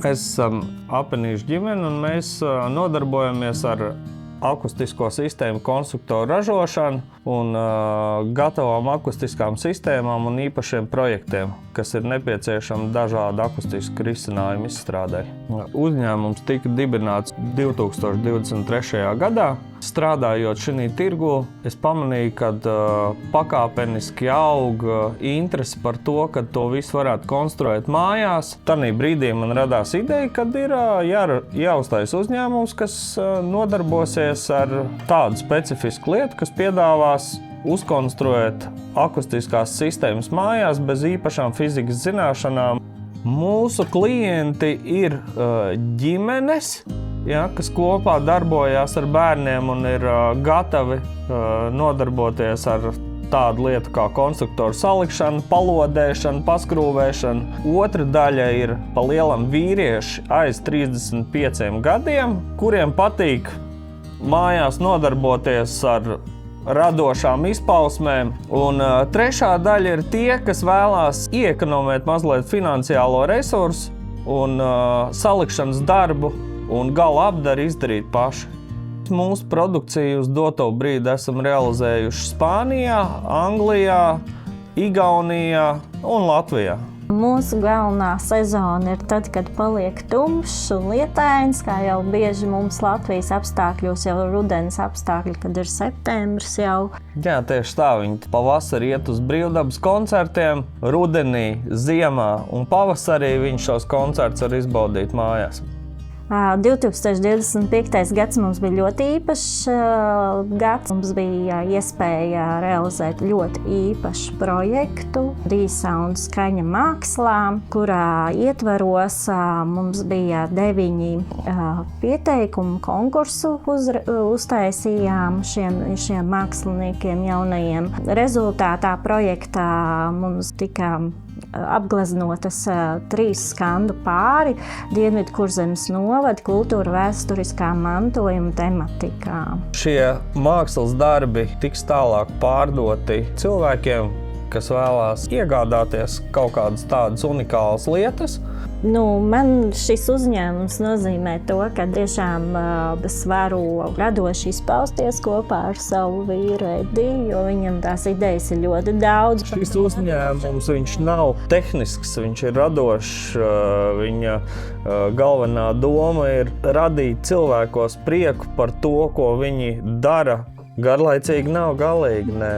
Mēs esam Apenīšu ģimene un mēs nodarbojamies ar akustisko sistēmu konstruktoru ražošanu un gatavām akustiskām sistēmām un īpašiem projektiem, kas ir nepieciešami dažādu akustisku risinājumu izstrādē. Uzņēmums tika dibināts 2023. gadā. Strādājot šī tirgu, es pamanīju, ka pakāpeniski aug interese par to, ka to visu varētu konstruēt mājās. Tanī brīdī man radās ideja, ka ir jāuztais uzņēmums, kas nodarbosies ar tādu specifisku lietu, kas piedāvās uzkonstruēt akustiskās sistēmas mājās bez īpašām fizikas zināšanām. Mūsu klienti ir ģimenes, kas kopā darbojās ar bērniem un ir gatavi nodarboties ar tādu lietu kā konstruktoru salikšanu, palodēšanu, paskrūvēšanu. Otra daļa ir pa lielam vīrieši aiz 35 gadiem, kuriem patīk mājās nodarboties ar radošām izpausmēm. Un trešā daļa ir tie, kas vēlās iekonomēt mazliet finansiālo resursu un salikšanas darbu un gala apdari izdarīt paši. Mūsu produkciju uz doto brīdi esam realizējuši Spānijā, Anglijā, Igaunijā un Latvijā. Mūsu galvenā sezona ir tad, kad paliek tumšs un lietains, kā jau bieži mums Latvijas apstākļos jau rudenes apstākļi, kad ir septembris jau. Jā, tieši tā. Viņi pavasarī iet uz brīvdabas koncertiem, rudenī, ziemā un pavasarī viņi šos koncertus var izbaudīt mājās. 2025. gads mums bija ļoti īpašs gads. Mums bija iespēja realizēt ļoti īpašu projektu ReSound skaņa mākslā, kurā ietvaros mums bija 9 pieteikumu konkursu uztaisījām šiem māksliniekiem jaunajiem. Rezultātā projektā mums tika apgleznotas 3 skandu pāri Dienvidkurzemes novada kultūra vēsturiskā mantojuma tematikā. Šie mākslas darbi tiks tālāk pārdoti cilvēkiem, kas vēlās iegādāties kaut kādas tādas unikālas lietas. Man šis uzņēmums nozīmē to, ka tiešām es varu radoši izpausties kopā ar savu vīru Ediju, jo viņam tās idejas ir ļoti daudz. Šis uzņēmums, viņš nav tehnisks, viņš ir radošs. Viņa galvenā doma ir radīt cilvēkos prieku par to, ko viņi dara. Garlaicīgi nav galīgi, nē.